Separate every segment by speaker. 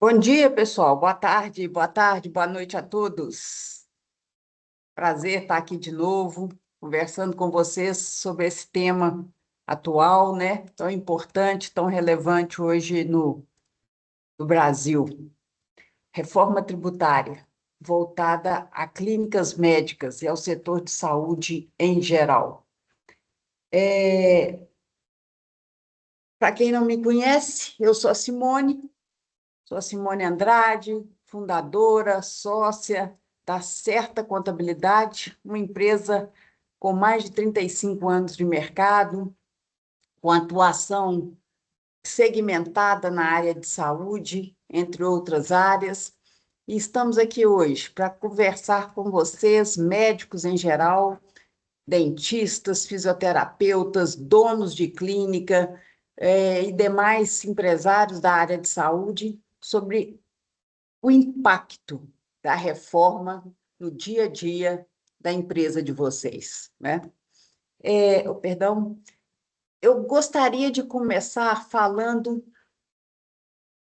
Speaker 1: Bom dia, pessoal. Boa tarde, boa noite a todos. Prazer estar aqui de novo, conversando com vocês sobre esse tema atual, né? Tão importante, tão relevante hoje no Brasil. Reforma tributária, voltada a clínicas médicas e ao setor de saúde em geral. Para quem não me conhece, eu sou a Simone Andrade, fundadora, sócia da Certa Contabilidade, uma empresa com mais de 35 anos de mercado, com atuação segmentada na área de saúde, entre outras áreas. E estamos aqui hoje para conversar com vocês, médicos em geral, dentistas, fisioterapeutas, donos de clínica, e demais empresários da área de saúde, sobre o impacto da reforma no dia a dia da empresa de vocês, né? Perdão, eu gostaria de começar falando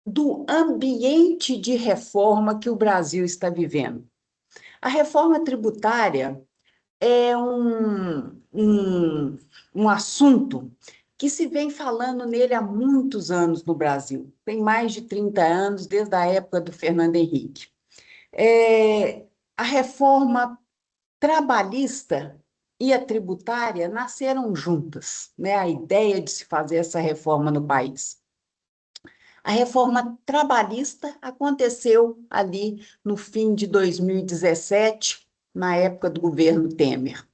Speaker 1: do ambiente de reforma que o Brasil está vivendo. A reforma tributária é um assunto que se vem falando nele há muitos anos no Brasil. Tem mais de 30 anos, desde a época do Fernando Henrique. É, a reforma trabalhista e a tributária nasceram juntas, né? A ideia de se fazer essa reforma no país. A reforma trabalhista aconteceu ali no fim de 2017, na época do governo Temer.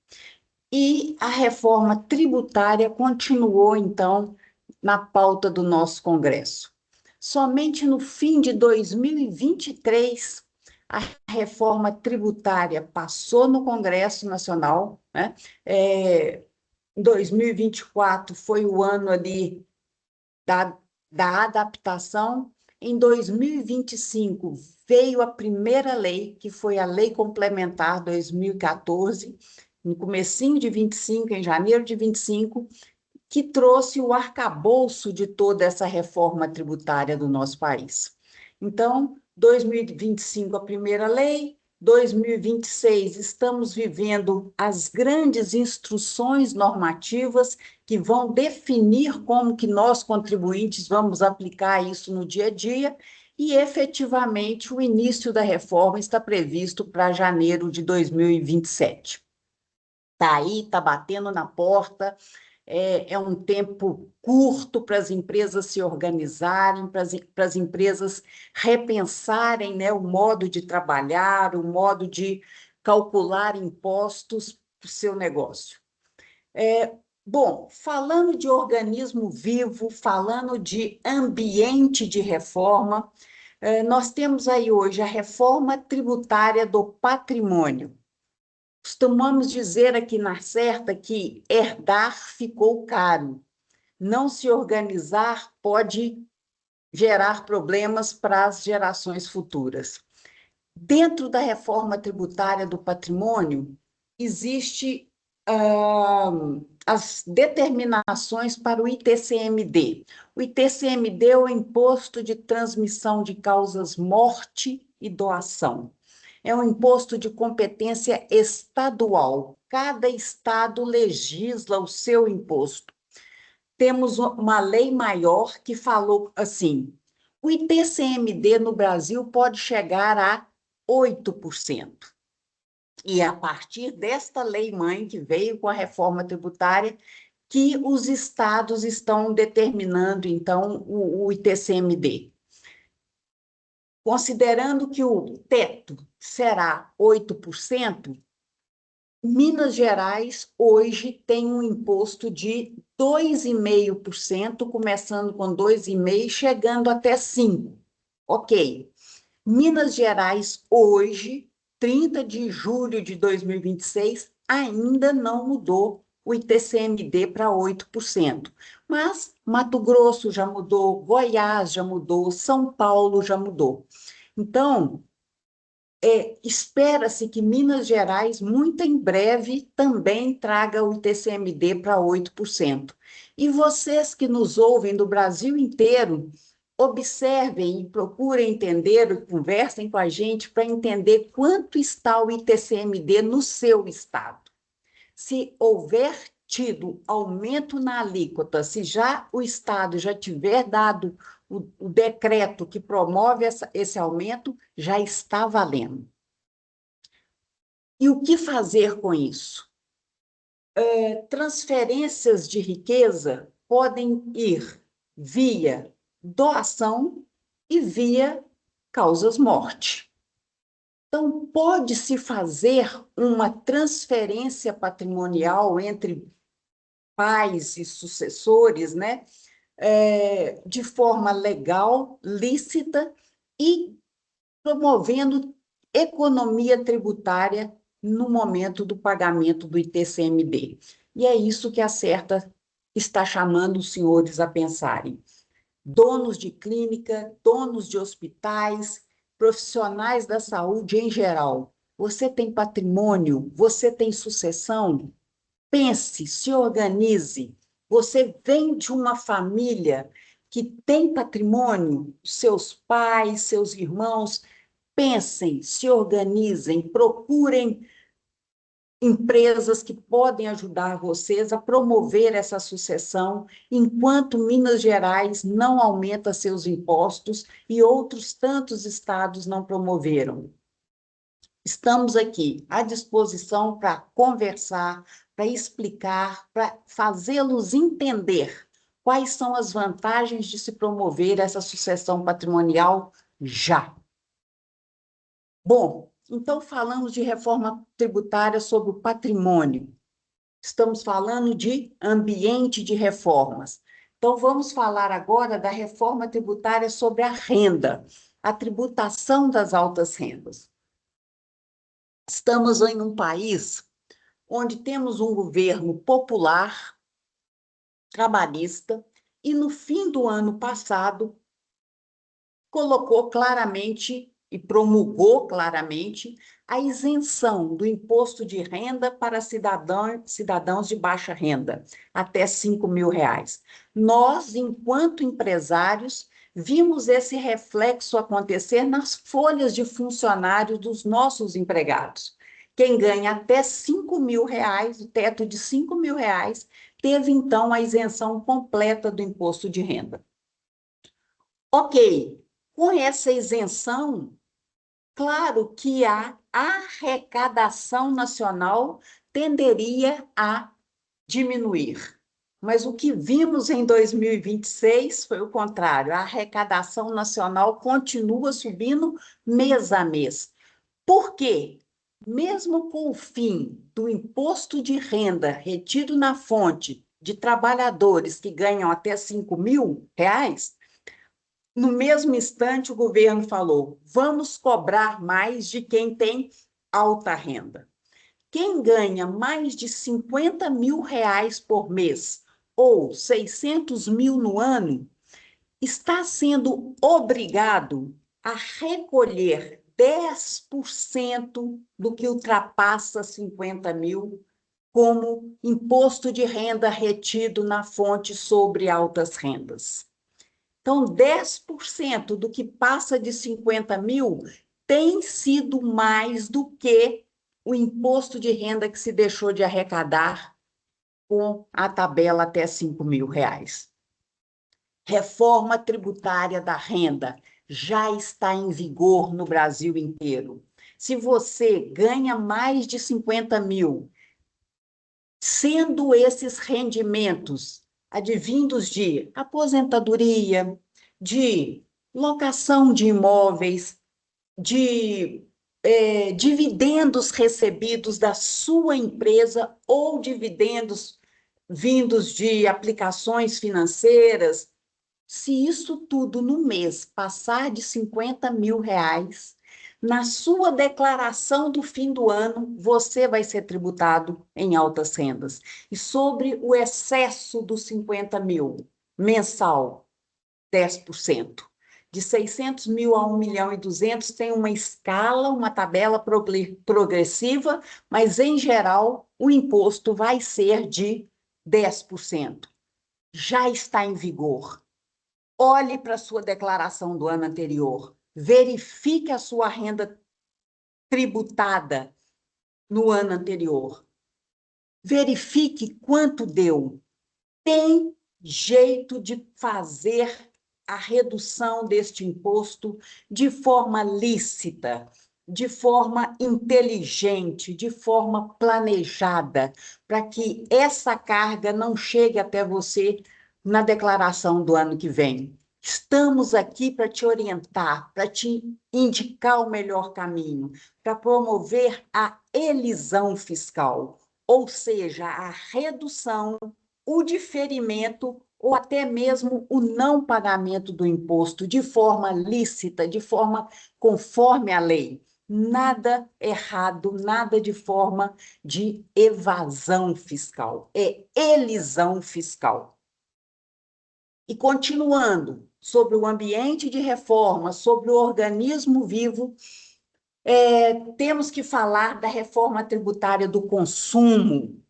Speaker 1: E a reforma tributária continuou, então, na pauta do nosso Congresso. Somente no fim de 2023, a reforma tributária passou no Congresso Nacional, né? É, 2024 foi o ano ali da, da adaptação. Em 2025 veio a primeira lei, que foi a Lei Complementar 2014, no comecinho de 25, em janeiro de 25, que trouxe o arcabouço de toda essa reforma tributária do nosso país. Então, 2025, a primeira lei, 2026, estamos vivendo as grandes instruções normativas que vão definir como que nós, contribuintes, vamos aplicar isso no dia a dia, e efetivamente o início da reforma está previsto para janeiro de 2027. Está aí, está batendo na porta, é um tempo curto para as empresas se organizarem, para as empresas repensarem, né, o modo de trabalhar, o modo de calcular impostos para o seu negócio. Bom, falando de organismo vivo, falando de ambiente de reforma, nós temos aí hoje a reforma tributária do patrimônio. Costumamos dizer aqui na Certa que herdar ficou caro. Não se organizar pode gerar problemas para as gerações futuras. Dentro da reforma tributária do patrimônio, existe as determinações para o ITCMD. O ITCMD é o Imposto de Transmissão de Causas Morte e Doação. É um imposto de competência estadual. Cada estado legisla o seu imposto. Temos uma lei maior que falou assim: o ITCMD no Brasil pode chegar a 8%. E é a partir desta lei-mãe, que veio com a reforma tributária, que os estados estão determinando, então, o ITCMD. Considerando que o teto será 8%, Minas Gerais hoje tem um imposto de 2,5%, começando com 2,5%, chegando até 5%. Ok. Minas Gerais hoje, 30 de julho de 2026, ainda não mudou o ITCMD para 8%. Mas Mato Grosso já mudou, Goiás já mudou, São Paulo já mudou. Então, espera-se que Minas Gerais, muito em breve, também traga o ITCMD para 8%. E vocês que nos ouvem do Brasil inteiro, observem e procurem entender, e conversem com a gente para entender quanto está o ITCMD no seu estado. Se houver tido aumento na alíquota, se já o Estado já tiver dado o decreto que promove esse aumento, já está valendo. E o que fazer com isso? Transferências de riqueza podem ir via doação e via causas-morte. Então, pode-se fazer uma transferência patrimonial entre pais e sucessores, né? De forma legal, lícita e promovendo economia tributária no momento do pagamento do ITCMD. E é isso que a Certa está chamando os senhores a pensarem. Donos de clínica, donos de hospitais, profissionais da saúde em geral. Você tem patrimônio? Você tem sucessão? Pense, se organize. Você vem de uma família que tem patrimônio, seus pais, seus irmãos. Pensem, se organizem, procurem empresas que podem ajudar vocês a promover essa sucessão, enquanto Minas Gerais não aumenta seus impostos e outros tantos estados não promoveram. Estamos aqui à disposição para conversar, para explicar, para fazê-los entender quais são as vantagens de se promover essa sucessão patrimonial já. Bom, então falamos de reforma tributária sobre o patrimônio. Estamos falando de ambiente de reformas. Então vamos falar agora da reforma tributária sobre a renda, a tributação das altas rendas. Estamos em um país onde temos um governo popular, trabalhista, e no fim do ano passado colocou claramente e promulgou claramente a isenção do imposto de renda para cidadãos de baixa renda, até R$ 5.000. Nós, enquanto empresários, vimos esse reflexo acontecer nas folhas de funcionários dos nossos empregados. Quem ganha até R$ 5.000, o teto de R$ 5.000, teve, então, a isenção completa do imposto de renda. Ok, com essa isenção, claro que a arrecadação nacional tenderia a diminuir. Mas o que vimos em 2026 foi o contrário. A arrecadação nacional continua subindo mês a mês. Por quê? Mesmo com o fim do imposto de renda retido na fonte de trabalhadores que ganham até R$ 5.000, no mesmo instante, o governo falou: vamos cobrar mais de quem tem alta renda. Quem ganha mais de R$ 50.000 por mês ou 600 mil no ano está sendo obrigado a recolher 10% do que ultrapassa 50 mil como imposto de renda retido na fonte sobre altas rendas. Então, 10% do que passa de 50 mil tem sido mais do que o imposto de renda que se deixou de arrecadar com a tabela até R$ 5.000. Reforma tributária da renda já está em vigor no Brasil inteiro. Se você ganha mais de 50 mil, sendo esses rendimentos advindos de aposentadoria, de locação de imóveis, de dividendos recebidos da sua empresa ou dividendos vindos de aplicações financeiras, se isso tudo no mês passar de R$ 50.000, na sua declaração do fim do ano, você vai ser tributado em altas rendas. E sobre o excesso dos 50 mil mensal, 10%. De 600 mil a 1.200.000 tem uma escala, uma tabela progressiva, mas, em geral, o imposto vai ser de 10%. Já está em vigor. olhe para a sua declaração do ano anterior, verifique a sua renda tributada no ano anterior, verifique quanto deu. Tem jeito de fazer a redução deste imposto de forma lícita, de forma inteligente, de forma planejada, para que essa carga não chegue até você na declaração do ano que vem. Estamos aqui para te orientar, para te indicar o melhor caminho, para promover a elisão fiscal, ou seja, a redução, o diferimento ou até mesmo o não pagamento do imposto de forma lícita, de forma conforme a lei. Nada errado, nada de forma de evasão fiscal, é elisão fiscal. E continuando, sobre o ambiente de reforma, sobre o organismo vivo, temos que falar da reforma tributária do consumo.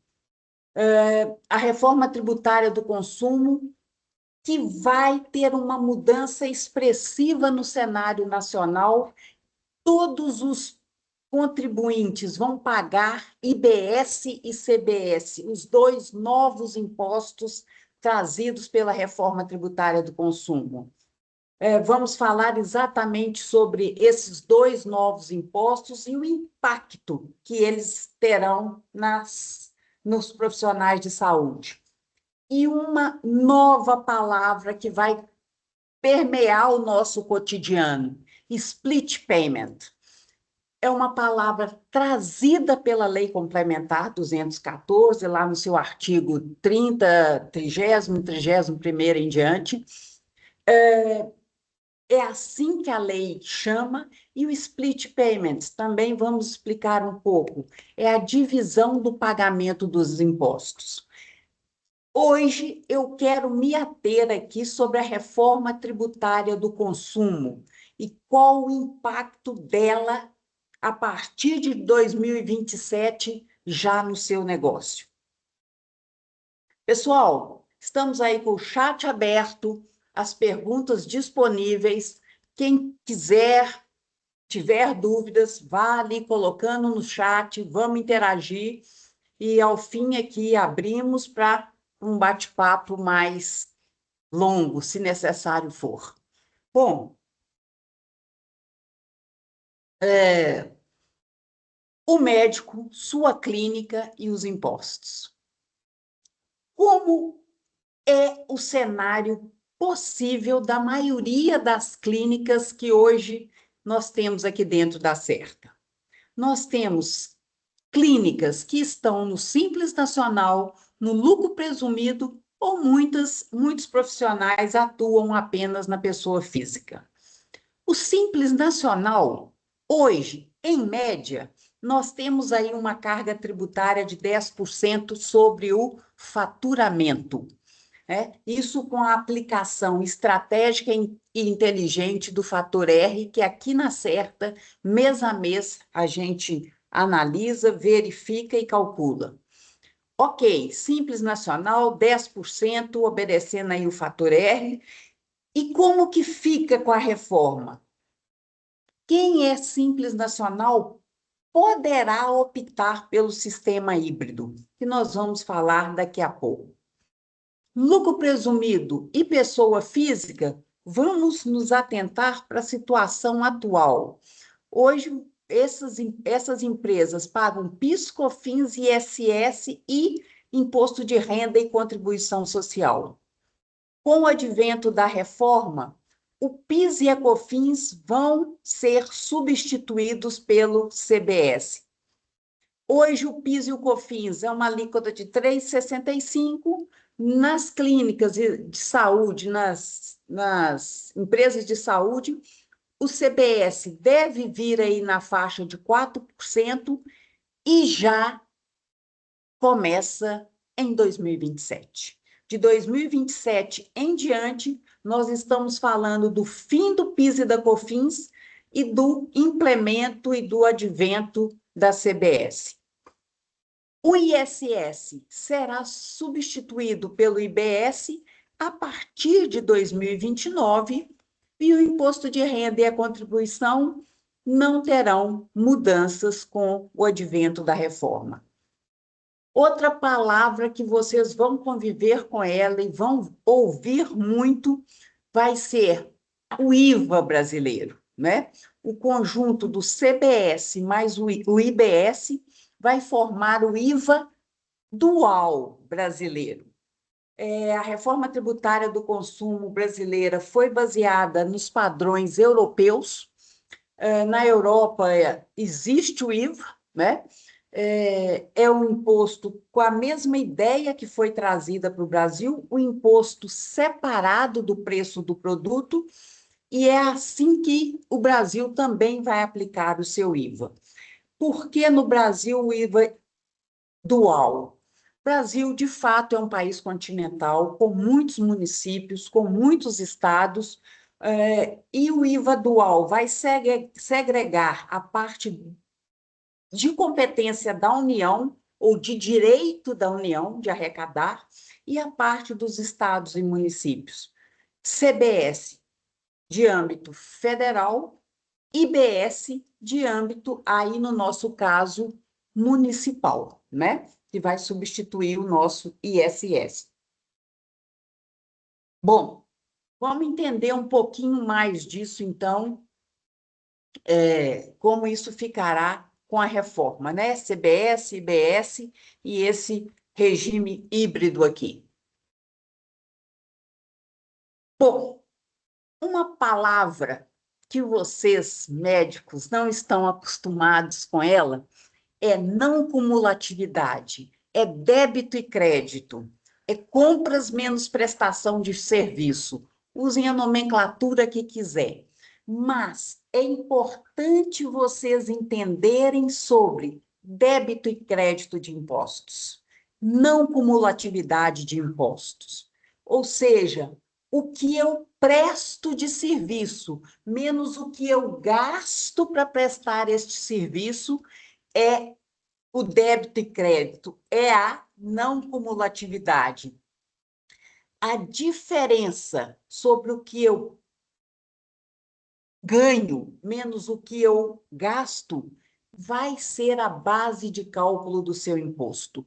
Speaker 1: A reforma tributária do consumo, que vai ter uma mudança expressiva no cenário nacional. Todos os contribuintes vão pagar IBS e CBS, os dois novos impostos trazidos pela reforma tributária do consumo. Vamos falar exatamente sobre esses dois novos impostos e o impacto que eles terão nos profissionais de saúde. E uma nova palavra que vai permear o nosso cotidiano, split payment. É uma palavra trazida pela Lei Complementar 214, lá no seu artigo 30, 30º, 31º em diante. É assim que a lei chama, e o split payment, também vamos explicar um pouco, é a divisão do pagamento dos impostos. Hoje eu quero me ater aqui sobre a reforma tributária do consumo e qual o impacto dela a partir de 2027 já no seu negócio. Pessoal, estamos aí com o chat aberto, as perguntas disponíveis. Quem quiser, tiver dúvidas, vá ali colocando no chat, vamos interagir e ao fim aqui abrimos para um bate-papo mais longo, se necessário for. Bom, o médico, sua clínica e os impostos. Como é o cenário possível da maioria das clínicas que hoje nós temos aqui dentro da Certa? Nós temos clínicas que estão no Simples Nacional, no lucro presumido, ou muitos profissionais atuam apenas na pessoa física. O Simples Nacional, hoje, em média, nós temos aí uma carga tributária de 10% sobre o faturamento. Isso com a aplicação estratégica e inteligente do fator R, que aqui na Certa, mês a mês, a gente analisa, verifica e calcula. Ok, Simples Nacional, 10%, obedecendo aí o fator R. E como que fica com a reforma? Quem é Simples Nacional poderá optar pelo sistema híbrido, que nós vamos falar daqui a pouco. Lucro presumido e pessoa física, vamos nos atentar para a situação atual. Hoje, essas empresas pagam PIS, COFINS, ISS e Imposto de Renda e Contribuição Social. Com o advento da reforma, o PIS e a COFINS vão ser substituídos pelo CBS. Hoje, o PIS e o COFINS é uma alíquota de 3,65%. Nas clínicas de saúde, nas empresas de saúde, o CBS deve vir aí na faixa de 4% e já começa em 2027. De 2027 em diante, nós estamos falando do fim do PIS e da COFINS e do implemento e do advento da CBS. O ISS será substituído pelo IBS A partir de 2029, e o imposto de renda e a contribuição não terão mudanças com o advento da reforma. Outra palavra que vocês vão conviver com ela e vão ouvir muito vai ser o IVA brasileiro, né? O conjunto do CBS mais o IBS vai formar o IVA dual brasileiro. A reforma tributária do consumo brasileira foi baseada nos padrões europeus. Na Europa existe o IVA, né? É um imposto com a mesma ideia que foi trazida para o Brasil, o imposto separado do preço do produto, e é assim que o Brasil também vai aplicar o seu IVA. Por que no Brasil o IVA dual? O Brasil, de fato, é um país continental, com muitos municípios, com muitos estados, e o IVA dual vai segregar a parte de competência da União, ou de direito da União de arrecadar, e a parte dos estados e municípios. CBS, de âmbito federal, IBS, de âmbito, aí no nosso caso, municipal, né? Que vai substituir o nosso ISS. Bom, vamos entender um pouquinho mais disso, então, como isso ficará com a reforma, né? CBS, IBS e esse regime híbrido aqui. Bom, uma palavra que vocês, médicos, não estão acostumados com ela é não cumulatividade, é débito e crédito, é compras menos prestação de serviço. Usem a nomenclatura que quiser. Mas é importante vocês entenderem sobre débito e crédito de impostos, não cumulatividade de impostos. Ou seja, o que eu presto de serviço, menos o que eu gasto para prestar este serviço, é o débito e crédito, é a não cumulatividade. A diferença sobre o que eu ganho menos o que eu gasto vai ser a base de cálculo do seu imposto.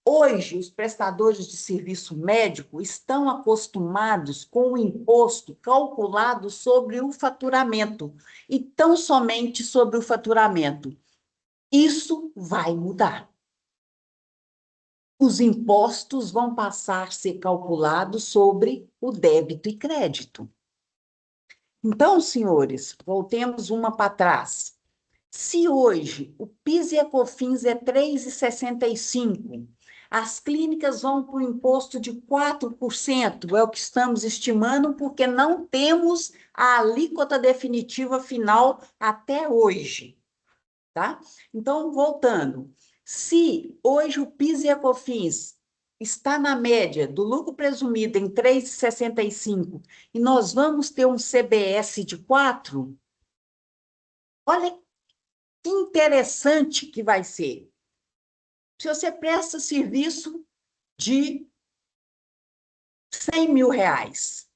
Speaker 1: Hoje, os prestadores de serviço médico estão acostumados com o imposto calculado sobre o faturamento, e tão somente sobre o faturamento. Isso vai mudar. Os impostos vão passar a ser calculados sobre o débito e crédito. Então, senhores, voltemos uma para trás. Se hoje o PIS e a COFINS é 3,65, as clínicas vão para o imposto de 4%, é o que estamos estimando, porque não temos a alíquota definitiva final até hoje, tá? Então, voltando, se hoje o PIS e a COFINS está na média do lucro presumido em 3,65 e nós vamos ter um CBS de 4, olha que interessante que vai ser. Se você presta serviço de 100 mil reais,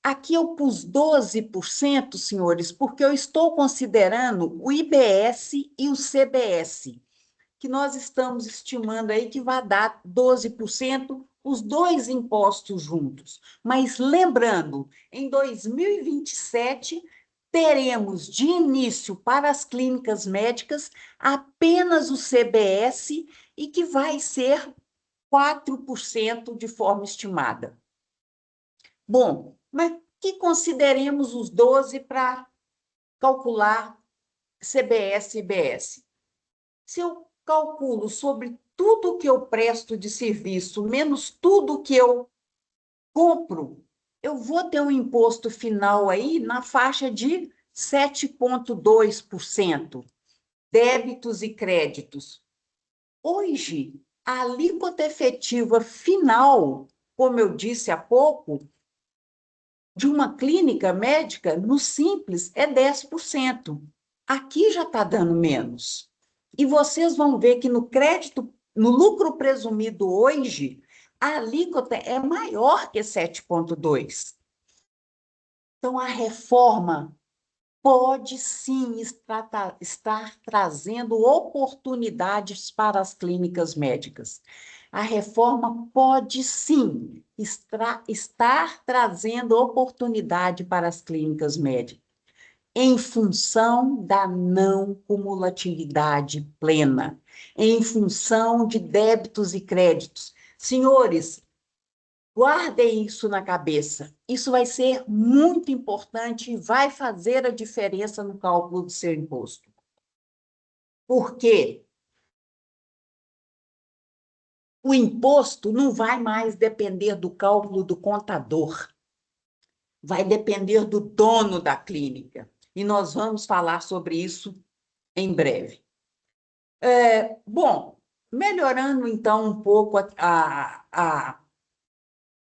Speaker 1: aqui eu pus 12%, senhores, porque eu estou considerando o IBS e o CBS, que nós estamos estimando aí que vai dar 12%, os dois impostos juntos. Mas lembrando, em 2027, teremos de início para as clínicas médicas apenas o CBS e que vai ser 4% de forma estimada. Bom, mas que consideremos os 12 para calcular CBS e IBS. Se eu calculo sobre tudo que eu presto de serviço, menos tudo que eu compro, eu vou ter um imposto final aí na faixa de 7,2%, débitos e créditos. Hoje, a alíquota efetiva final, como eu disse há pouco, de uma clínica médica, no Simples, é 10%. Aqui já está dando menos. E vocês vão ver que no crédito, no lucro presumido hoje, a alíquota é maior que 7,2%. Então, a reforma pode sim estar trazendo oportunidades para as clínicas médicas. A reforma pode sim estar trazendo oportunidade para as clínicas médicas, em função da não cumulatividade plena, em função de débitos e créditos. Senhores, guardem isso na cabeça. Isso vai ser muito importante e vai fazer a diferença no cálculo do seu imposto. Por quê? O imposto não vai mais depender do cálculo do contador, vai depender do dono da clínica. E nós vamos falar sobre isso em breve. Bom, melhorando então um pouco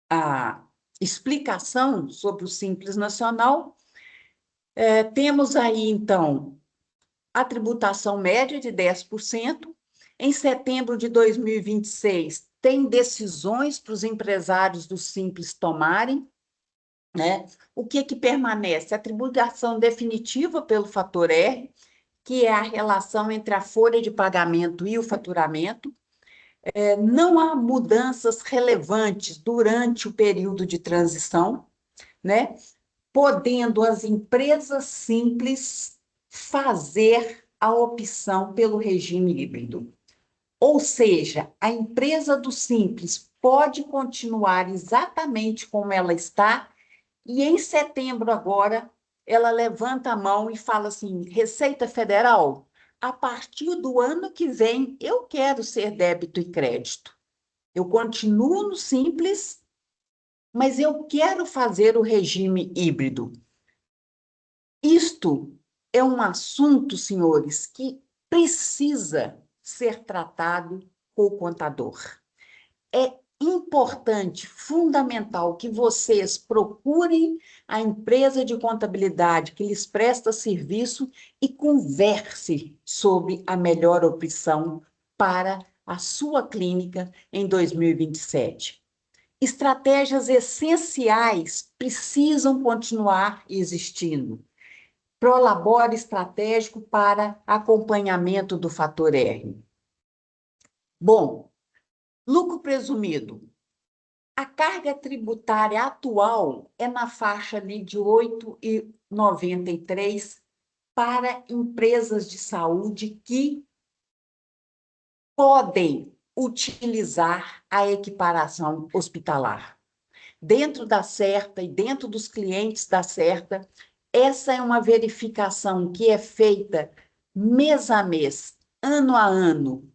Speaker 1: a explicação sobre o Simples Nacional, temos aí então a tributação média de 10%. Em setembro de 2026, tem decisões para os empresários do Simples tomarem, né? O que permanece? A tributação definitiva pelo fator R, que é a relação entre a folha de pagamento e o faturamento. Não há mudanças relevantes durante o período de transição, né? Podendo as empresas simples fazer a opção pelo regime híbrido. Ou seja, a empresa do Simples pode continuar exatamente como ela está, e em setembro agora, ela levanta a mão e fala assim: Receita Federal, a partir do ano que vem, eu quero ser débito e crédito. Eu continuo no Simples, mas eu quero fazer o regime híbrido. Isto é um assunto, senhores, que precisa ser tratado com o contador. É importante, fundamental, que vocês procurem a empresa de contabilidade que lhes presta serviço e converse sobre a melhor opção para a sua clínica em 2027. Estratégias essenciais precisam continuar existindo. Prolabore estratégico para acompanhamento do fator R. Bom, lucro presumido. A carga tributária atual é na faixa ali de 8,93 para empresas de saúde que podem utilizar a equiparação hospitalar. Dentro da Certa e dentro dos clientes da Certa, essa é uma verificação que é feita mês a mês, ano a ano,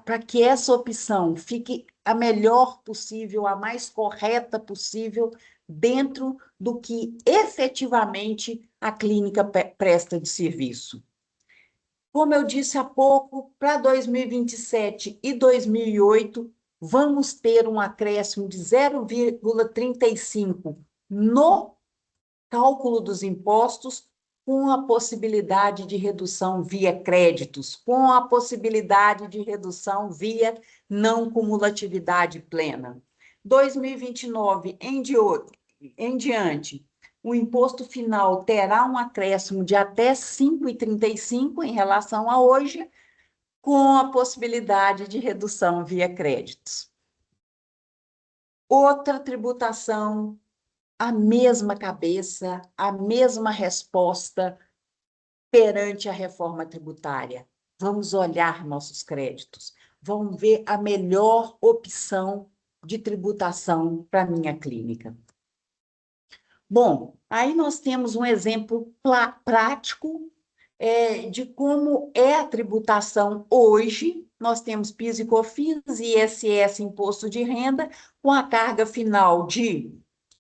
Speaker 1: para que essa opção fique a melhor possível, a mais correta possível, dentro do que efetivamente a clínica presta de serviço. Como eu disse há pouco, para 2027 e 2008, vamos ter um acréscimo de 0,35 no cálculo dos impostos, com a possibilidade de redução via créditos, com a possibilidade de redução via não cumulatividade plena. 2029 em diante, o imposto final terá um acréscimo de até 5,35 em relação a hoje, com a possibilidade de redução via créditos. Outra tributação, a mesma cabeça, a mesma resposta perante a reforma tributária. Vamos olhar nossos créditos, vamos ver a melhor opção de tributação para a minha clínica. Bom, aí nós temos um exemplo prático de como é a tributação hoje. Nós temos PIS e COFINS, ISS, Imposto de Renda, com a carga final de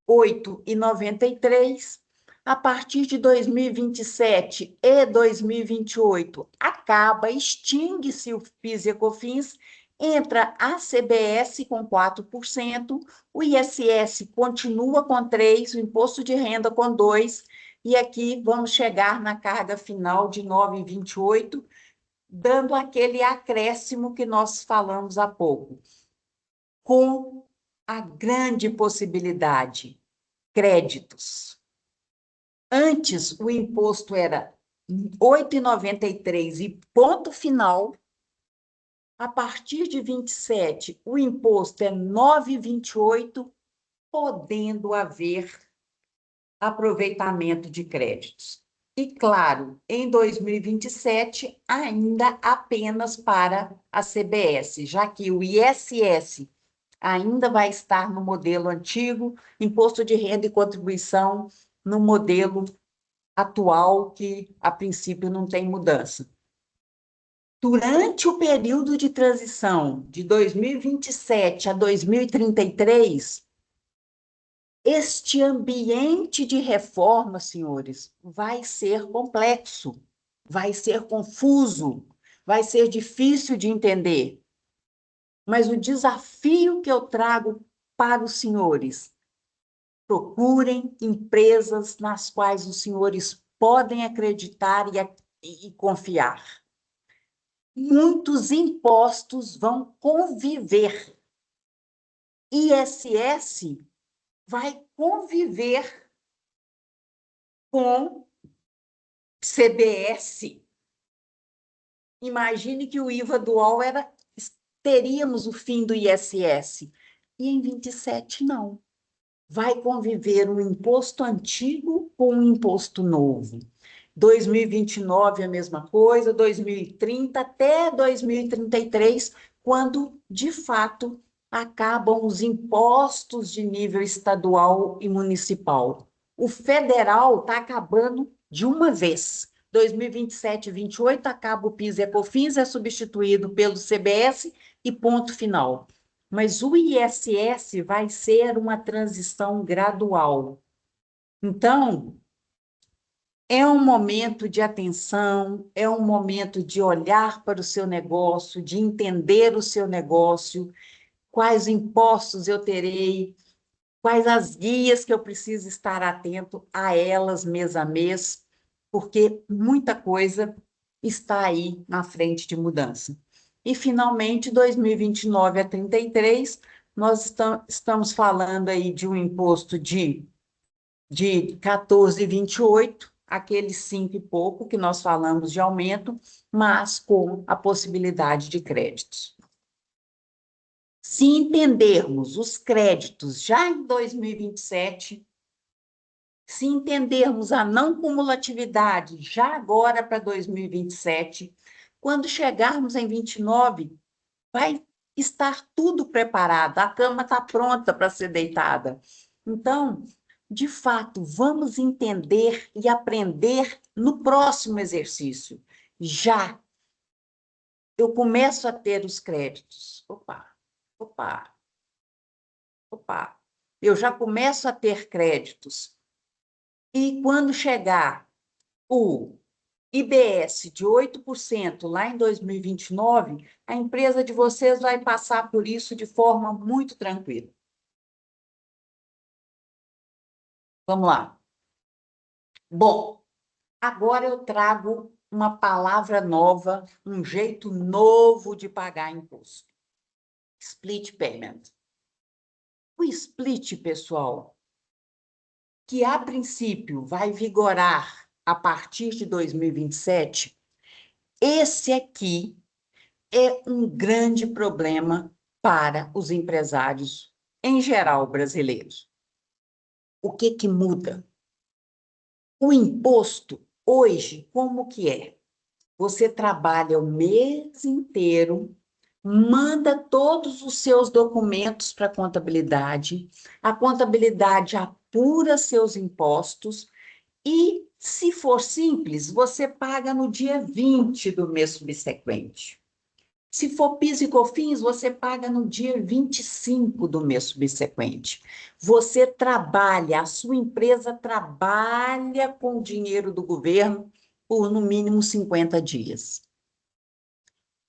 Speaker 1: 8,93. A partir de 2027 e 2028, acaba, extingue-se o PIS e COFINS, entra a CBS com 4%, o ISS continua com 3%, o Imposto de Renda com 2%, e aqui vamos chegar na carga final de 9,28%, dando aquele acréscimo que nós falamos há pouco. com a grande possibilidade, créditos. Antes, o imposto era 8,93 e ponto final. A partir de 27, o imposto é 9,28, podendo haver aproveitamento de créditos. E, claro, em 2027, ainda apenas para a CBS, já que o ISS ainda vai estar no modelo antigo, imposto de renda e contribuição no modelo atual, que a princípio não tem mudança. Durante o período de transição de 2027 a 2033, este ambiente de reforma, senhores, vai ser complexo, vai ser confuso, vai ser difícil de entender. Mas o desafio que eu trago para os senhores: procurem empresas nas quais os senhores podem acreditar e confiar. Muitos impostos vão conviver. ISS vai conviver com CBS. Imagine que o IVA dual teríamos o fim do ISS. E em 27, não. Vai conviver um imposto antigo com um imposto novo. 2029 a mesma coisa, 2030 até 2033, quando, de fato, acabam os impostos de nível estadual e municipal. O federal está acabando de uma vez. 2027 e 28 acaba o PIS e COFINS, é substituído pelo CBS e ponto final. Mas o ISS vai ser uma transição gradual. Então, é um momento de atenção, é um momento de olhar para o seu negócio, de entender o seu negócio, quais impostos eu terei, quais as guias que eu preciso estar atento a elas mês a mês, porque muita coisa está aí na frente de mudança. E, finalmente, 2029 a 33, nós estamos falando aí de um imposto de 14,28, aquele 5 e pouco que nós falamos de aumento, mas com a possibilidade de créditos. Se entendermos os créditos já em 2027, se entendermos a não cumulatividade já agora para 2027, quando chegarmos em 29, vai estar tudo preparado, a cama está pronta para ser deitada. Então, de fato, vamos entender e aprender no próximo exercício. Já eu começo a ter os créditos. Opa. Eu já começo a ter créditos. E quando chegar o IBS de 8% lá em 2029, a empresa de vocês vai passar por isso de forma muito tranquila. Vamos lá. Bom, agora eu trago uma palavra nova, um jeito novo de pagar imposto. Split payment. O split, pessoal, que a princípio vai vigorar a partir de 2027, esse aqui é um grande problema para os empresários em geral brasileiros. O que que muda? O imposto, hoje, como que é? Você trabalha o mês inteiro, manda todos os seus documentos para a contabilidade apura seus impostos e, se for simples, você paga no dia 20 do mês subsequente. Se for PIS e COFINS, você paga no dia 25 do mês subsequente. Você trabalha, a sua empresa trabalha com o dinheiro do governo por no mínimo 50 dias.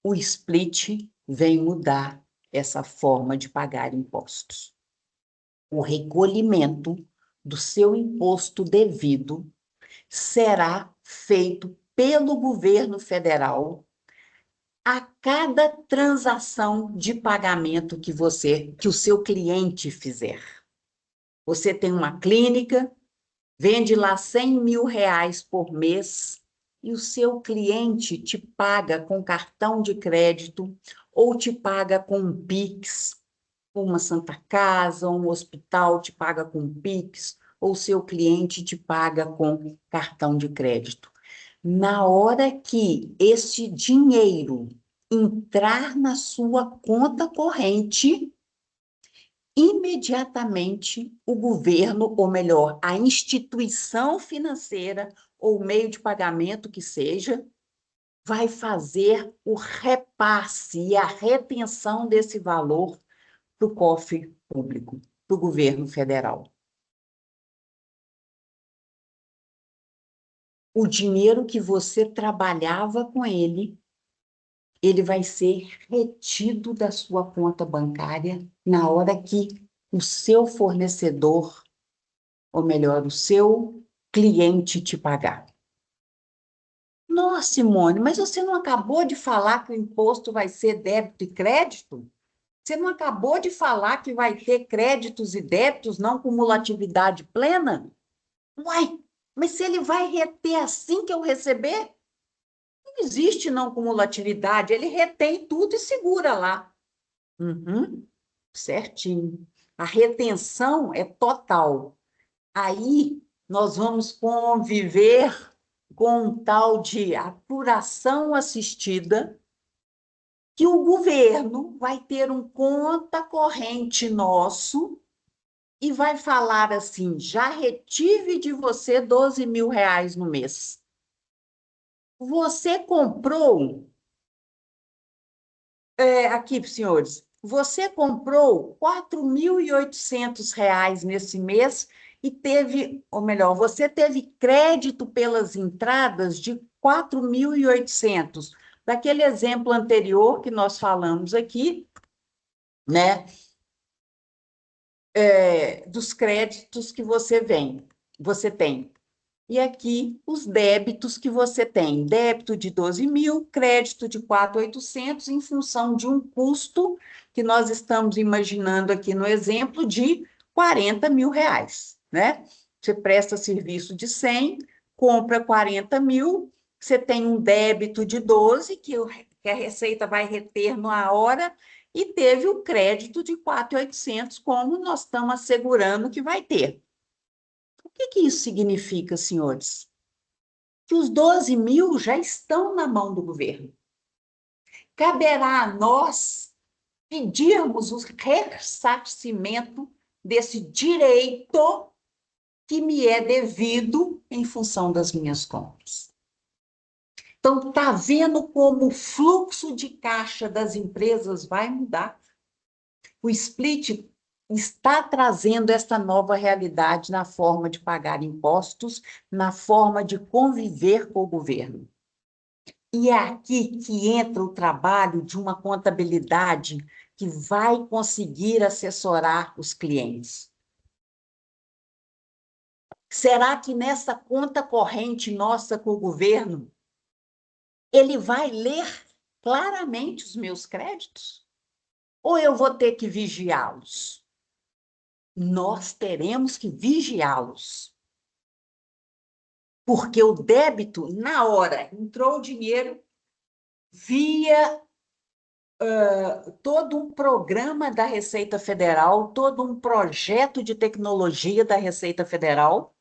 Speaker 1: O split vem mudar essa forma de pagar impostos. O recolhimento do seu imposto devido será feito pelo governo federal a cada transação de pagamento que o seu cliente fizer. Você tem uma clínica, vende lá 100 mil reais por mês e o seu cliente te paga com cartão de crédito ou te paga com um Pix, uma Santa Casa, um hospital te paga com Pix, ou o seu cliente te paga com cartão de crédito. Na hora que esse dinheiro entrar na sua conta corrente, imediatamente o governo, ou melhor, a instituição financeira ou meio de pagamento que seja, vai fazer o repasse e a retenção desse valor para o cofre público, para o governo federal. O dinheiro que você trabalhava com ele vai ser retido da sua conta bancária na hora que o seu fornecedor, ou melhor, o seu cliente te pagar. Nossa, Simone, mas você não acabou de falar que o imposto vai ser débito e crédito? Você não acabou de falar que vai ter créditos e débitos, não cumulatividade plena? Uai, mas se ele vai reter assim que eu receber? Não existe não cumulatividade, ele retém tudo e segura lá. Uhum, certinho. A retenção é total. Aí nós vamos conviver com um tal de apuração assistida, que o governo vai ter um conta corrente nosso e vai falar assim: já retive de você 12 mil reais no mês. Você comprou, aqui, senhores, você comprou 4.800 reais nesse mês e teve, ou melhor, você teve crédito pelas entradas de 4.800. Daquele exemplo anterior que nós falamos aqui, né? Dos créditos que você tem. E aqui os débitos que você tem. Débito de 12 mil, crédito de 4.800, em função de um custo que nós estamos imaginando aqui no exemplo de 40 mil reais, né? Você presta serviço de 100, compra 40 mil, você tem um débito de 12, que a Receita vai reter na hora, e teve o crédito de 4.800, como nós estamos assegurando que vai ter. O que isso significa, senhores? Que os 12 mil já estão na mão do governo. Caberá a nós pedirmos o ressarcimento desse direito que me é devido em função das minhas contas. Então, está vendo como o fluxo de caixa das empresas vai mudar? O split está trazendo essa nova realidade na forma de pagar impostos, na forma de conviver com o governo. E é aqui que entra o trabalho de uma contabilidade que vai conseguir assessorar os clientes. Será que nessa conta corrente nossa com o governo, ele vai ler claramente os meus créditos? Ou eu vou ter que vigiá-los? Nós teremos que vigiá-los. Porque o débito, na hora, entrou o dinheiro via todo um programa da Receita Federal, todo um projeto de tecnologia da Receita Federal,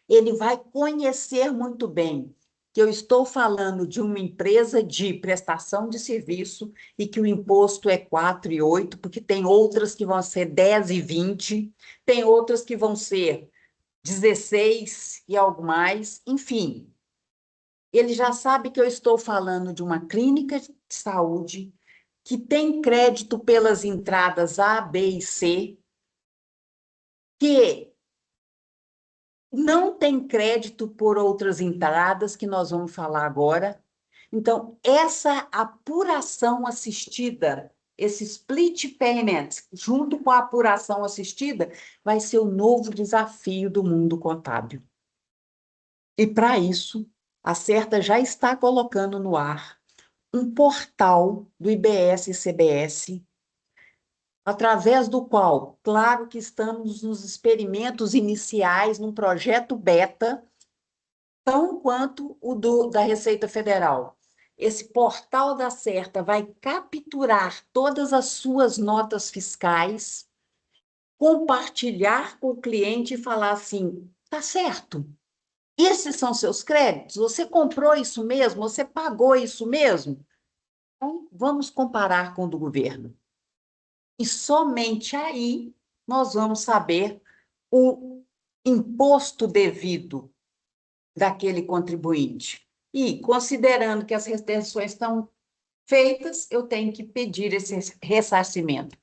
Speaker 1: ele vai conhecer muito bem que eu estou falando de uma empresa de prestação de serviço e que o imposto é 4,8, porque tem outras que vão ser 10,20, tem outras que vão ser 16 e algo mais, enfim. Ele já sabe que eu estou falando de uma clínica de saúde que tem crédito pelas entradas A, B e C, que não tem crédito por outras entradas, que nós vamos falar agora. Então, essa apuração assistida, esse split payment, junto com a apuração assistida, vai ser o novo desafio do mundo contábil. E, para isso, a Certa já está colocando no ar um portal do IBS e CBS, através do qual, claro que estamos nos experimentos iniciais, num projeto beta, tão quanto o da Receita Federal. Esse portal da Certa vai capturar todas as suas notas fiscais, compartilhar com o cliente e falar assim: tá certo, esses são seus créditos? Você comprou isso mesmo? Você pagou isso mesmo? Então, vamos comparar com o do governo. E somente aí nós vamos saber o imposto devido daquele contribuinte. E, considerando que as retenções estão feitas, eu tenho que pedir esse ressarcimento.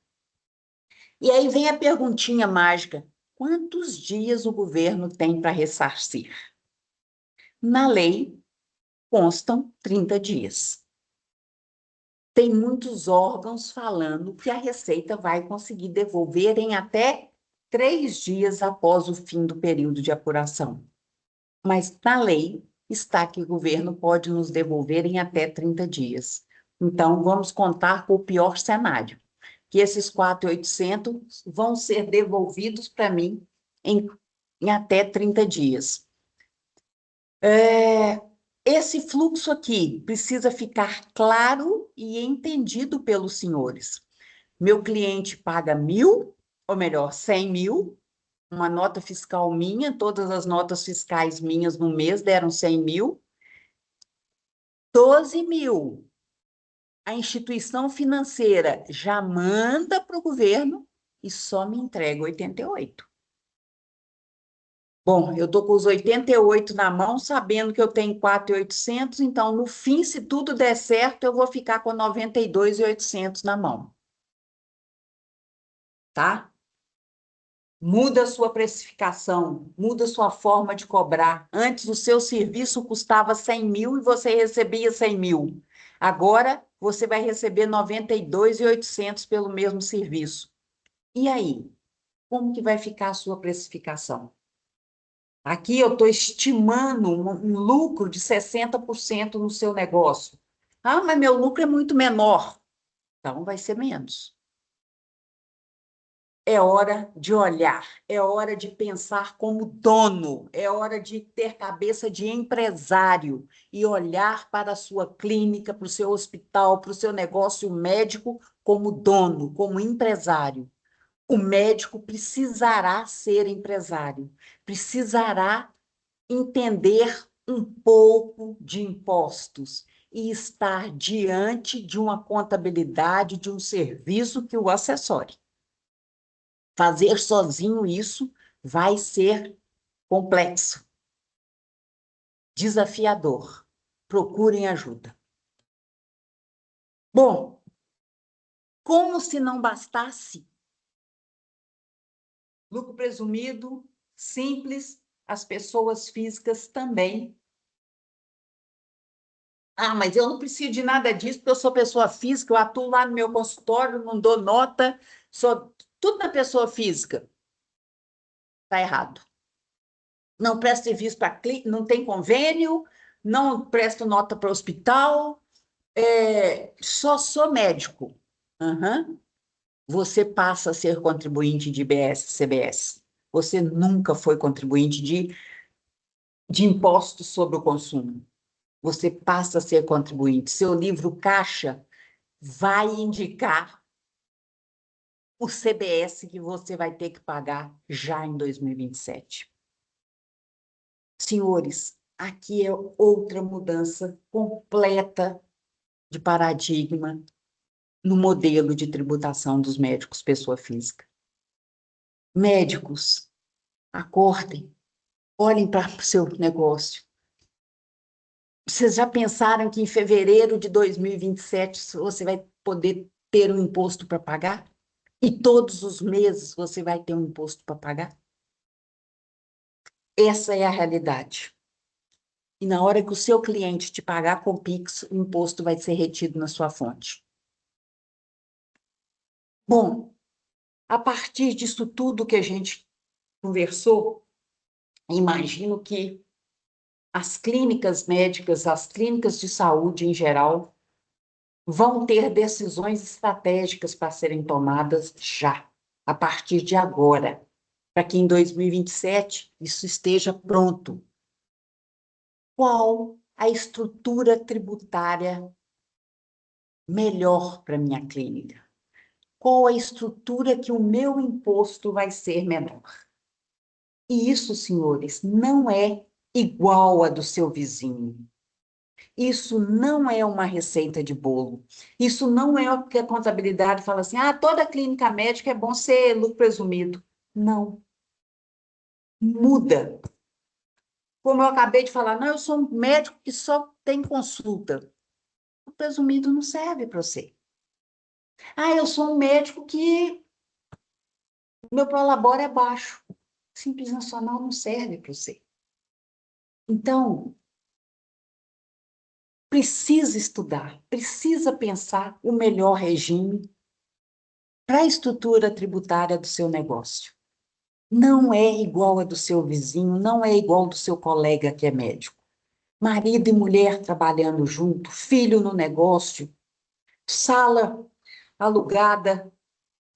Speaker 1: E aí vem a perguntinha mágica: quantos dias o governo tem para ressarcir? Na lei constam 30 dias. Tem muitos órgãos falando que a Receita vai conseguir devolver em até 3 dias após o fim do período de apuração. Mas na lei está que o governo pode nos devolver em até 30 dias. Então, vamos contar com o pior cenário, que esses 4.800 vão ser devolvidos para mim em até 30 dias. Esse fluxo aqui precisa ficar claro e entendido pelos senhores. Meu cliente paga 1.000, ou melhor, 100.000, uma nota fiscal minha, todas as notas fiscais minhas no mês deram 100.000, 12.000. A instituição financeira já manda para o governo e só me entrega 88. Bom, eu estou com os 88 na mão, sabendo que eu tenho 4.800, então, no fim, se tudo der certo, eu vou ficar com 92.800 na mão. Tá? Muda a sua precificação, muda a sua forma de cobrar. Antes, o seu serviço custava 100.000 e você recebia 100.000. Agora, você vai receber 92.800 pelo mesmo serviço. E aí? Como que vai ficar a sua precificação? Aqui eu estou estimando um lucro de 60% no seu negócio. Ah, mas meu lucro é muito menor. Então, vai ser menos. É hora de olhar, é hora de pensar como dono, é hora de ter cabeça de empresário e olhar para a sua clínica, para o seu hospital, para o seu negócio médico como dono, como empresário. O médico precisará ser empresário, precisará entender um pouco de impostos e estar diante de uma contabilidade, de um serviço que o assessore. Fazer sozinho isso vai ser complexo, desafiador. Procurem ajuda. Bom, como se não bastasse, lucro presumido, simples, as pessoas físicas também. Ah, mas eu não preciso de nada disso, porque eu sou pessoa física, eu atuo lá no meu consultório, não dou nota, sou tudo na pessoa física. Está errado. Não presto serviço para clínica, não tem convênio, não presto nota para o hospital, só sou médico. Uhum. Você passa a ser contribuinte de IBS, CBS. Você nunca foi contribuinte de impostos sobre o consumo. Você passa a ser contribuinte. Seu livro caixa vai indicar o CBS que você vai ter que pagar já em 2027. Senhores, aqui é outra mudança completa de paradigma no modelo de tributação dos médicos pessoa física. Médicos, acordem, olhem para o seu negócio. Vocês já pensaram que em fevereiro de 2027 você vai poder ter um imposto para pagar? E todos os meses você vai ter um imposto para pagar? Essa é a realidade. E na hora que o seu cliente te pagar com Pix, o imposto vai ser retido na sua fonte. Bom, a partir disso tudo que a gente conversou, imagino que as clínicas médicas, as clínicas de saúde em geral, vão ter decisões estratégicas para serem tomadas já, a partir de agora, para que em 2027 isso esteja pronto. Qual a estrutura tributária melhor para minha clínica? Qual a estrutura que o meu imposto vai ser menor? E isso, senhores, não é igual a do seu vizinho. Isso não é uma receita de bolo. Isso não é o que a contabilidade fala assim: ah, toda clínica médica é bom ser lucro presumido. Não. Muda. Como eu acabei de falar, não, eu sou um médico que só tem consulta. O presumido não serve para você. Ah, eu sou um médico que meu prolabore é baixo. Simples Nacional não serve para você. Então, precisa estudar, precisa pensar o melhor regime para a estrutura tributária do seu negócio. Não é igual a do seu vizinho, não é igual do seu colega que é médico. Marido e mulher trabalhando junto, filho no negócio, sala alugada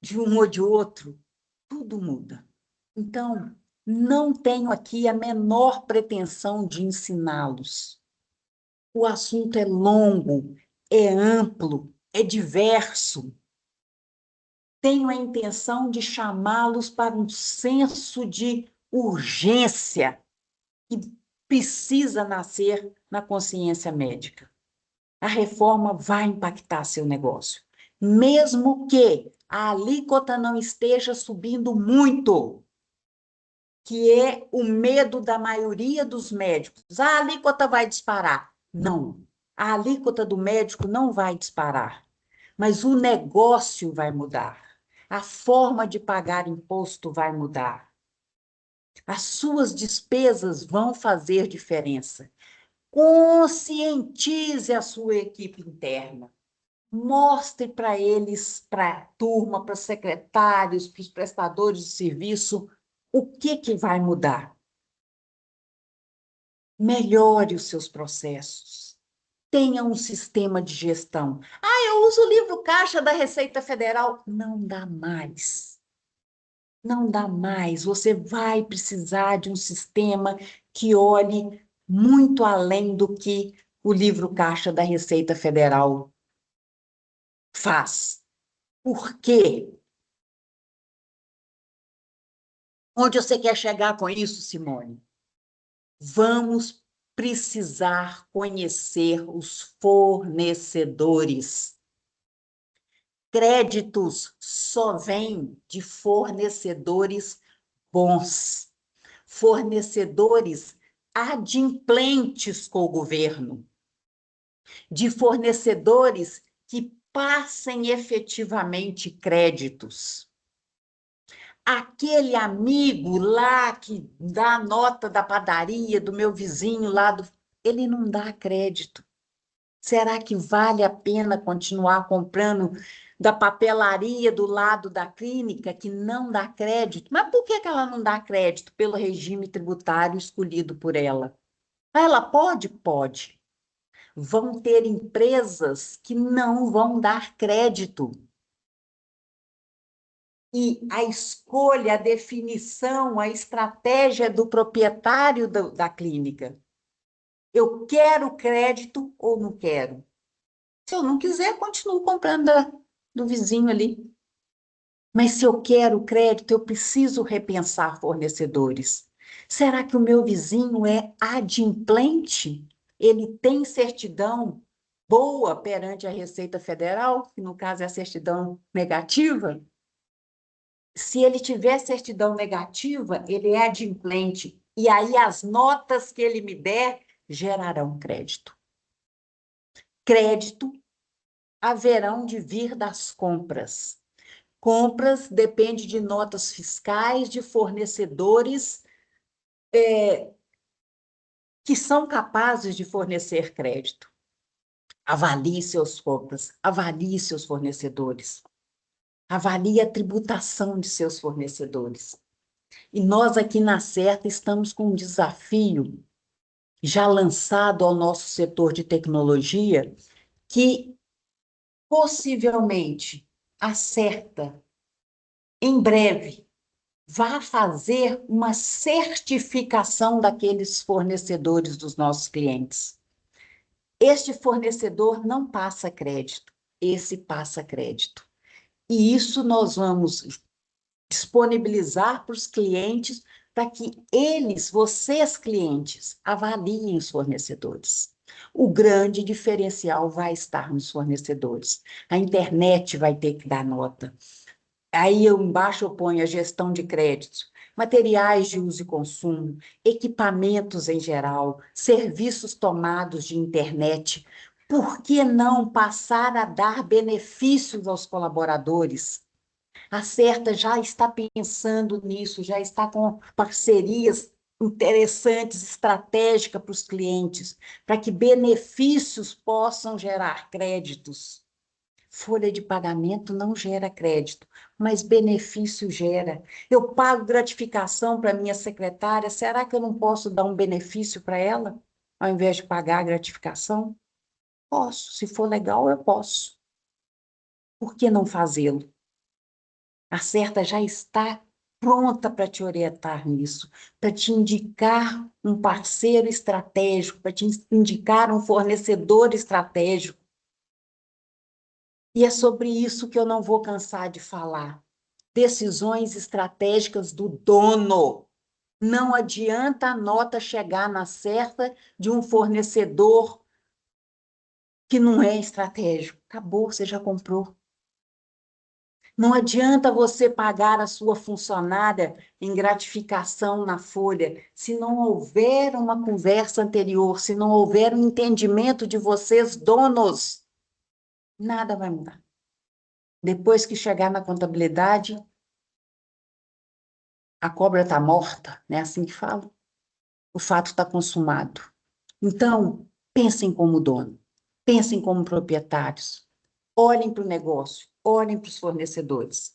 Speaker 1: de um ou de outro, tudo muda. Então, não tenho aqui a menor pretensão de ensiná-los. O assunto é longo, é amplo, é diverso. Tenho a intenção de chamá-los para um senso de urgência que precisa nascer na consciência médica. A reforma vai impactar seu negócio, mesmo que a alíquota não esteja subindo muito, que é o medo da maioria dos médicos. A alíquota vai disparar. Não, a alíquota do médico não vai disparar, mas o negócio vai mudar. A forma de pagar imposto vai mudar. As suas despesas vão fazer diferença. Conscientize a sua equipe interna. Mostre para eles, para a turma, para os secretários, para os prestadores de serviço, o que vai mudar. Melhore os seus processos. Tenha um sistema de gestão. Ah, eu uso o livro Caixa da Receita Federal. Não dá mais. Não dá mais. Você vai precisar de um sistema que olhe muito além do que o livro Caixa da Receita Federal faz. Por quê? Onde você quer chegar com isso, Simone? Vamos precisar conhecer os fornecedores. Créditos só vêm de fornecedores bons, fornecedores adimplentes com o governo, de fornecedores que passem efetivamente créditos. Aquele amigo lá que dá a nota da padaria do meu vizinho lá, ele não dá crédito. Será que vale a pena continuar comprando da papelaria do lado da clínica que não dá crédito? Mas por que ela não dá crédito? Pelo regime tributário escolhido por ela. Ela pode? Pode. Vão ter empresas que não vão dar crédito. E a escolha, a definição, a estratégia do proprietário da clínica. Eu quero crédito ou não quero? Se eu não quiser, continuo comprando do vizinho ali. Mas se eu quero crédito, eu preciso repensar fornecedores. Será que o meu vizinho é adimplente? Ele tem certidão boa perante a Receita Federal, que no caso é a certidão negativa? Se ele tiver certidão negativa, ele é adimplente. E aí as notas que ele me der gerarão crédito. Crédito haverão de vir das compras. Compras depende de notas fiscais de fornecedores que são capazes de fornecer crédito. Avalie seus compras, avalie seus fornecedores, avalie a tributação de seus fornecedores. E nós aqui na Certa estamos com um desafio já lançado ao nosso setor de tecnologia, que possivelmente, acerta, em breve, vai fazer uma certificação daqueles fornecedores dos nossos clientes. Este fornecedor não passa crédito, esse passa crédito. E isso nós vamos disponibilizar para os clientes, para que eles, vocês clientes, avaliem os fornecedores. O grande diferencial vai estar nos fornecedores. A internet vai ter que dar nota. Aí embaixo eu ponho a gestão de créditos, materiais de uso e consumo, equipamentos em geral, serviços tomados de internet. Por que não passar a dar benefícios aos colaboradores? A Certa já está pensando nisso, já está com parcerias interessantes, estratégicas para os clientes, para que benefícios possam gerar créditos. Folha de pagamento não gera crédito, mas benefício gera. Eu pago gratificação para minha secretária, será que eu não posso dar um benefício para ela, ao invés de pagar a gratificação? Posso, se for legal, eu posso. Por que não fazê-lo? A Certa já está pronta para te orientar nisso, para te indicar um parceiro estratégico, para te indicar um fornecedor estratégico. E é sobre isso que eu não vou cansar de falar. Decisões estratégicas do dono. Não adianta a nota chegar na certa de um fornecedor que não é estratégico. Acabou, você já comprou. Não adianta você pagar a sua funcionária em gratificação na folha, se não houver uma conversa anterior, se não houver um entendimento de vocês, donos, nada vai mudar. Depois que chegar na contabilidade, a cobra está morta, não é assim que fala? O fato está consumado. Então, pensem como dono, pensem como proprietários, olhem para o negócio, olhem para os fornecedores.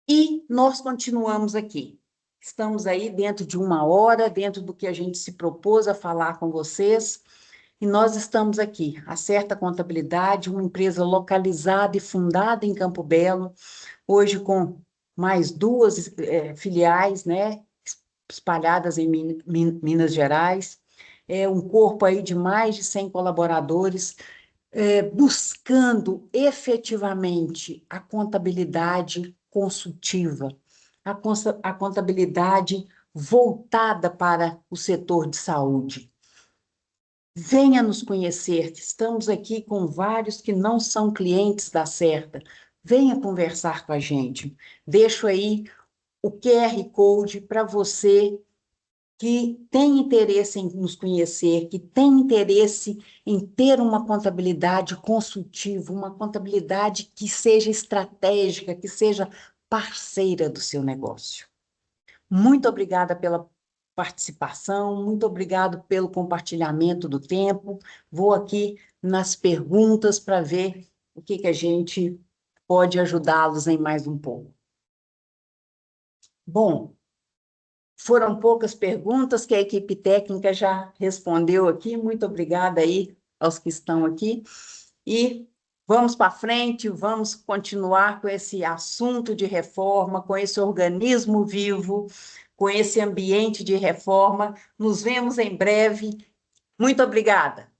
Speaker 1: E nós continuamos aqui. Estamos aí dentro de uma hora, dentro do que a gente se propôs a falar com vocês, e nós estamos aqui. A Certa Contabilidade, uma empresa localizada e fundada em Campo Belo, hoje com mais duas filiais, né, espalhadas em Minas Gerais, um corpo aí de mais de 100 colaboradores, buscando efetivamente a contabilidade consultiva, a contabilidade voltada para o setor de saúde. Venha nos conhecer, que estamos aqui com vários que não são clientes da Certa. Venha conversar com a gente. Deixo aí o QR Code para você que tem interesse em nos conhecer, que tem interesse em ter uma contabilidade consultiva, uma contabilidade que seja estratégica, que seja parceira do seu negócio. Muito obrigada pela participação, muito obrigado pelo compartilhamento do tempo. Vou aqui nas perguntas para ver o que a gente pode ajudá-los em mais um pouco. Bom, foram poucas perguntas que a equipe técnica já respondeu aqui. Muito obrigada aí aos que estão aqui. E vamos para frente, vamos continuar com esse assunto de reforma, com esse organismo vivo, com esse ambiente de reforma. Nos vemos em breve. Muito obrigada.